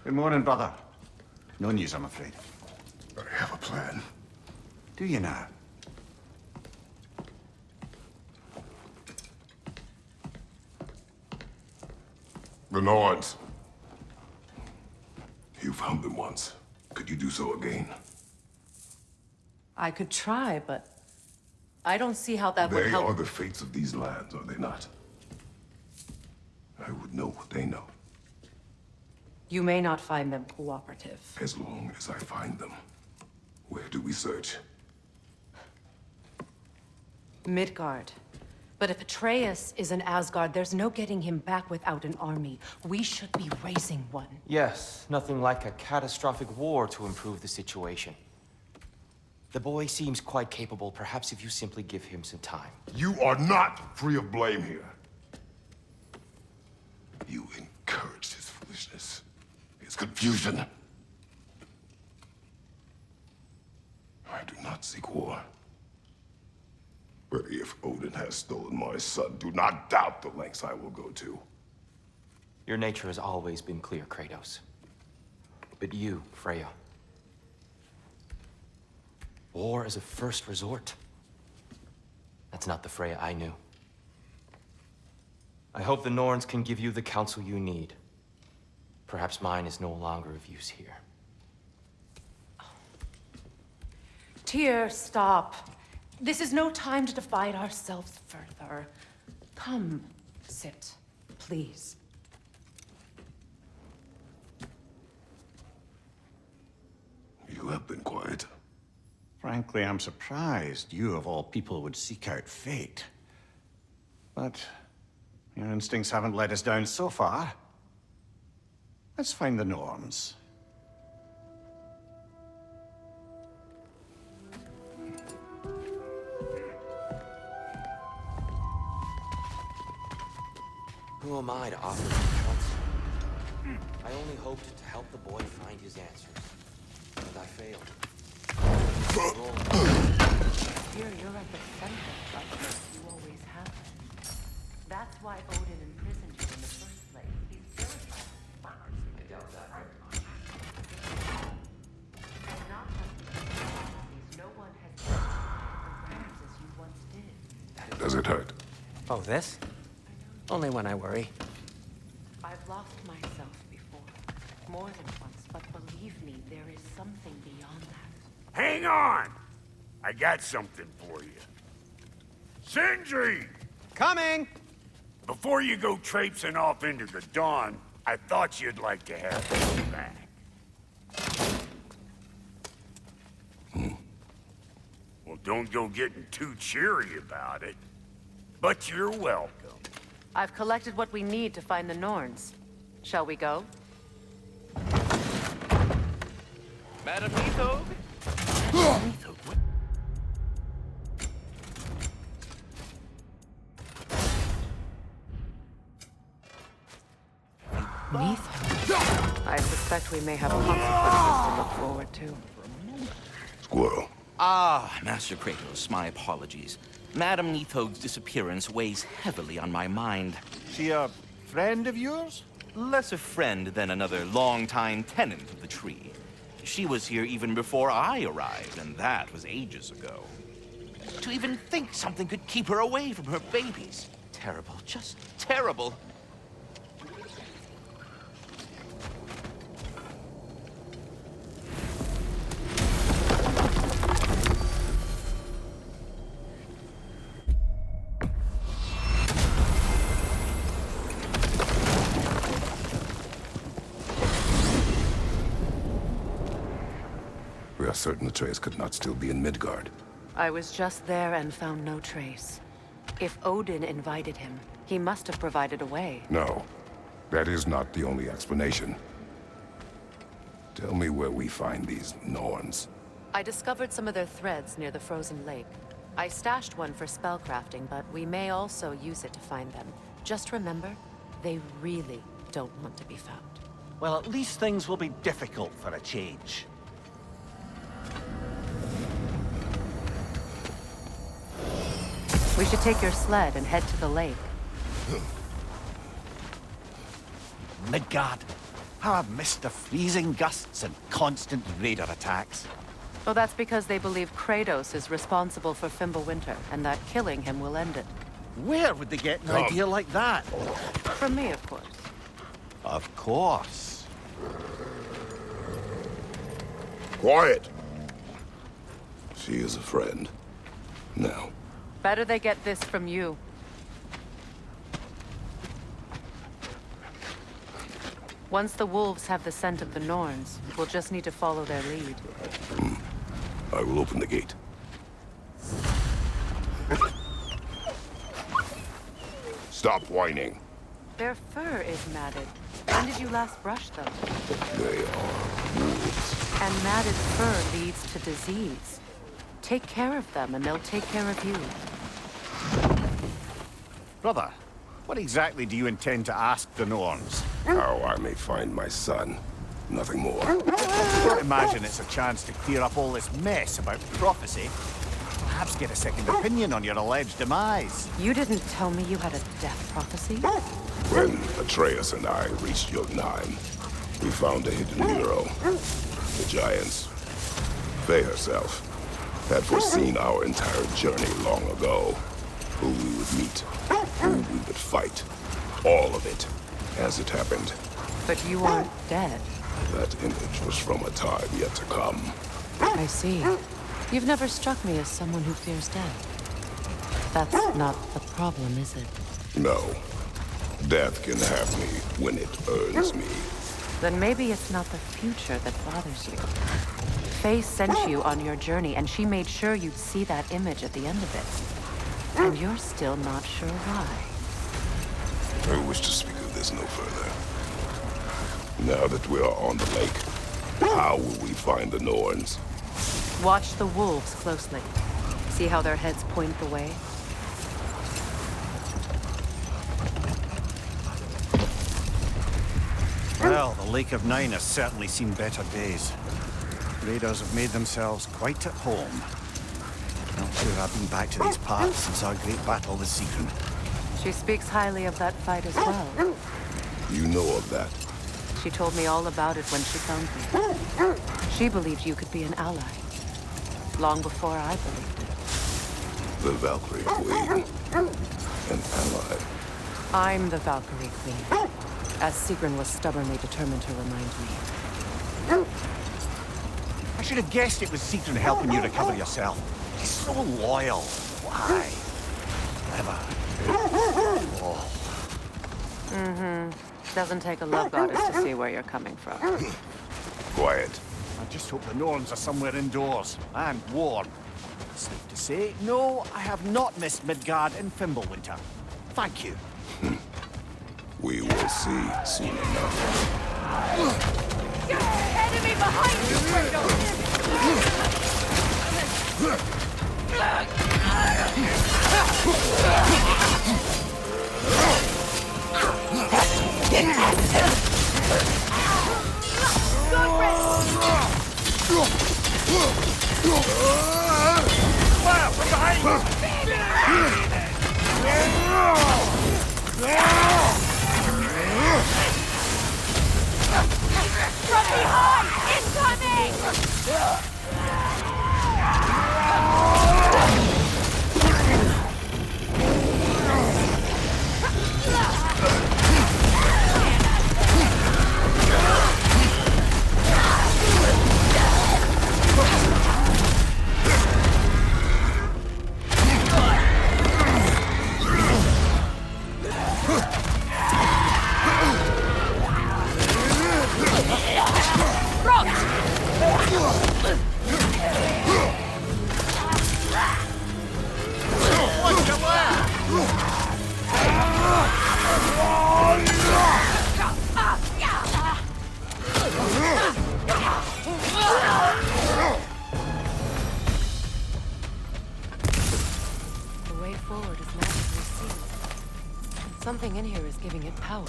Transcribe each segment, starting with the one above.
Good morning, brother. No news, I'm afraid. I have a plan. Do you now? The Nords. You found them once. Could you do so again? I could try, but I don't see how that would They help. are the fates of these lands, are they not? I would know what they know, You may not find them cooperative. as long as I find them. Where do we search? Midgard. But if Atreus is in Asgard, there's no getting him back without an army. We should be raising one. Yes, nothing like a catastrophic war to improve the situation. The boy seems quite capable. Perhaps if you simply give him some time. You are not free of blame here. You encouraged his foolishness, his confusion. I do not seek war. But if Odin has stolen my son, do not doubt the lengths I will go to. Your nature has always been clear, Kratos. But you, Freya. War is a first resort. That's not the Freya I knew. I hope the Norns can give you the counsel you need. Perhaps mine is no longer of use here. Tyr, stop. This is no time to divide ourselves further. Come, sit, please. You have been quiet. Frankly, I'm surprised you, of all people, would seek out fate. But your instincts haven't let us down so far. Let's find the Norns. Who am I to offer you counsel? I only hoped to help the boy find his answers. And I failed. Tyr, you're at the center of this. You always have been. That's why Odin imprisoned you in the first place. He's terrified. And not just the prophecies. No one has ever the realms as you once did. Does it hurt? Oh, this? Only when I worry. I've lost myself before. More than once, but believe me, there is something beyond that. Hang on! I got something for you. Sindri! Coming! Before you go traipsing off into the dawn, I thought you'd like to have this back. Well, don't go getting too cheery about it. But you're welcome. I've collected what we need to find the Norns. Shall we go? Madam Nithog? I suspect we may have consequences to look forward to. Squirrel. Ah, Master Kratos, my apologies. Madam Nithog's disappearance weighs heavily on my mind. She a friend of yours? Less a friend than another longtime tenant of the tree. She was here even before I arrived, and that was ages ago. To even think something could keep her away from her babies. Terrible, just terrible. We are certain Atreus could not still be in Midgard. I was just there and found no trace. If Odin invited him, he must have provided a way. No, that is not the only explanation. Tell me where we find these Norns. I discovered some of their threads near the frozen lake. I stashed one for spellcrafting, but we may also use it to find them. Just remember, they really don't want to be found. Well, at least things will be difficult for a change. We should take your sled and head to the lake. Midgard, How I've missed the freezing gusts and constant raider attacks. Well, that's because they believe Kratos is responsible for Fimbulwinter, and that killing him will end it. Where would they get an idea like that? From me, of course. Of course. Quiet! She is a friend. Now, Better they get this from you. Once the wolves have the scent of the Norns, we'll just need to follow their lead. I will open the gate. Stop whining. Their fur is matted. When did you last brush them? They are wolves. And matted fur leads to disease. Take care of them, and they'll take care of you. Brother, what exactly do you intend to ask the Norns? How I may find my son. Nothing more. I don't imagine it's a chance to clear up all this mess about prophecy. Perhaps get a second opinion on your alleged demise. You didn't tell me you had a death prophecy? When Atreus and I reached Jotunheim, we found a hidden hero. The Giants. They herself had foreseen our entire journey long ago. Who we would meet, who we would fight. All of it, as it happened. But you aren't dead. That image was from a time yet to come. I see. You've never struck me as someone who fears death. That's not the problem, is it? No. Death can have me when it earns me. Then maybe it's not the future that bothers you. Faye sent you on your journey, and she made sure you'd see that image at the end of it. And you're still not sure why. I wish to speak of this no further. Now that we are on the lake, how will we find the Norns? Watch the wolves closely. See how their heads point the way? Well, the Lake of Nine has certainly seen better days. Raiders have made themselves quite at home. Not sure I've been back to these parts since our great battle with Sigrun. She speaks highly of that fight as well. You know of that. She told me all about it when she found me. She believed you could be an ally. Long before I believed it. The Valkyrie Queen. An ally. I'm the Valkyrie Queen. As Sigrun was stubbornly determined to remind me. I should have guessed it was Sigrun helping you recover yourself. He's so loyal. Why? Clever. Doesn't take a love goddess to see where you're coming from. Quiet. I just hope the Norns are somewhere indoors and warm. Safe to say, no, I have not missed Midgard and Fimbulwinter. Thank you. We will see soon enough. Enemy behind you, Kratos! Fire from behind you! From behind! Incoming! The way forward is magically sealed. Something in here is giving it power.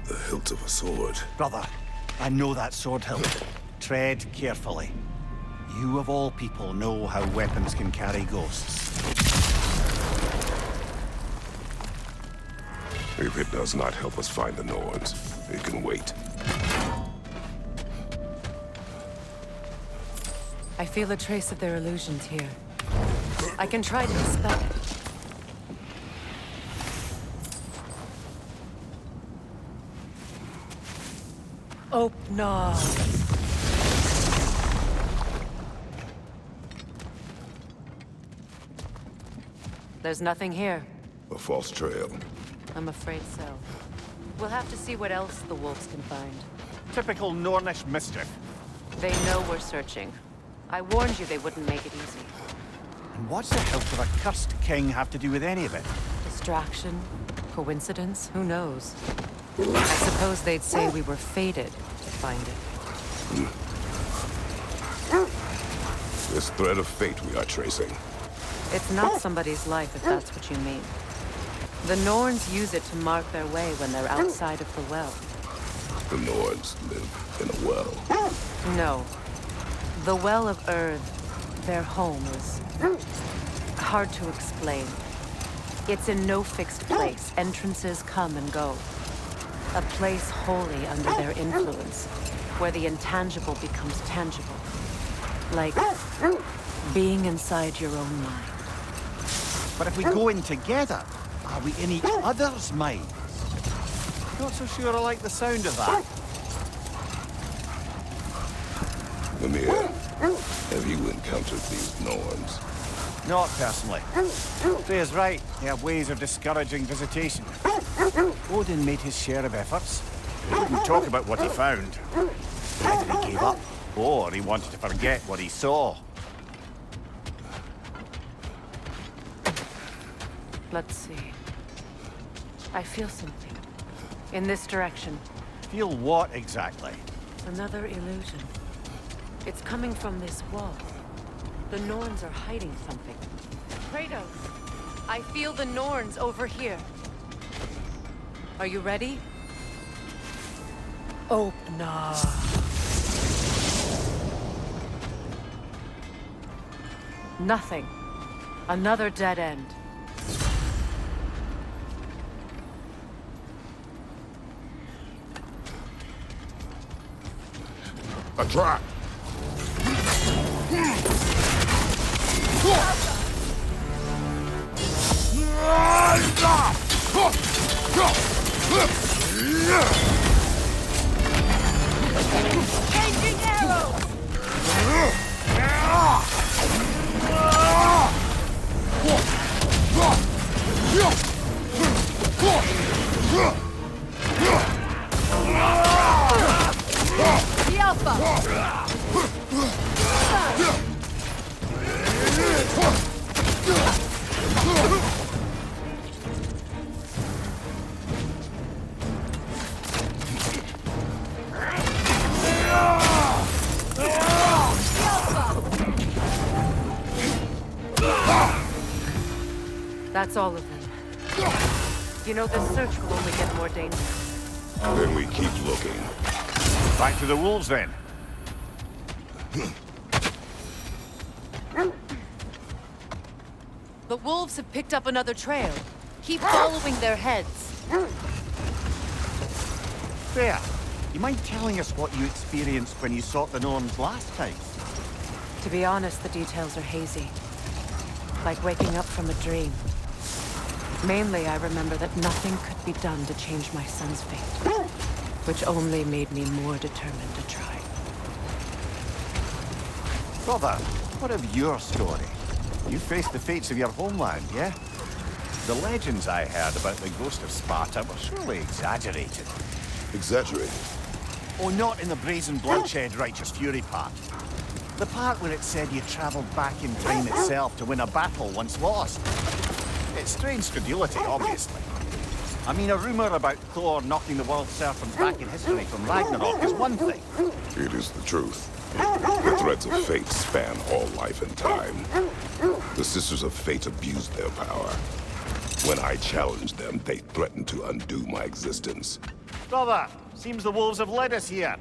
The hilt of a sword. Brother, I know that sword hilt. Tread carefully. You of all people know how weapons can carry ghosts. If it does not help us find the Norns, it can wait. I feel a trace of their illusions here. I can try to dispel it. Oh, no. There's nothing here. A false trail. I'm afraid so. We'll have to see what else the wolves can find. Typical Nornish mischief. They know we're searching. I warned you they wouldn't make it easy. And what's the hell of a cursed king have to do with any of it? Distraction? Coincidence? Who knows? I suppose they'd say we were fated to find it. This thread of fate we are tracing. It's not somebody's life, if that's what you mean. The Norns use it to mark their way when they're outside of the well. The Nords live in a well. No. The Well of Earth, their home, is hard to explain. It's in no fixed place. Entrances come and go. A place wholly under their influence, where the intangible becomes tangible. Like being inside your own mind. But if we go in together, are we in each other's minds? Not so sure I like the sound of that. Mimir, have you encountered these Norns? Not personally. Freya's right. They have ways of discouraging visitation. Odin made his share of efforts. He wouldn't talk about what he found. Either he gave up, or he wanted to forget what he saw. Let's see. I feel something. In this direction. Feel what exactly? Another illusion. It's coming from this wall. The Norns are hiding something. Kratos! I feel the Norns over here. Are you ready? Oh, no. Nothing. Another dead end. A trap! Changing arrows! The Alpha! That's all of them. You know, this search will only get more dangerous. Then we keep looking. Back to the wolves, then. The wolves have picked up another trail. Keep following their heads. Freya, you mind telling us what you experienced when you sought the Norns last time? To be honest, the details are hazy. Like waking up from a dream. Mainly, I remember that nothing could be done to change my son's fate. Which only made me more determined to try. Brother, what of your story? You faced the fates of your homeland, yeah? The legends I heard about the ghost of Sparta were surely exaggerated. Exaggerated? Oh, not in the brazen bloodshed righteous fury part. The part where it said you traveled back in time itself to win a battle once lost. It's strange credulity, obviously. I mean, a rumor about Thor knocking the world serpent back in history from Ragnarok is one thing. It is the truth. The threads of fate span all life and time. The Sisters of Fate abused their power. When I challenged them, they threatened to undo my existence. Brother, seems the wolves have led us here.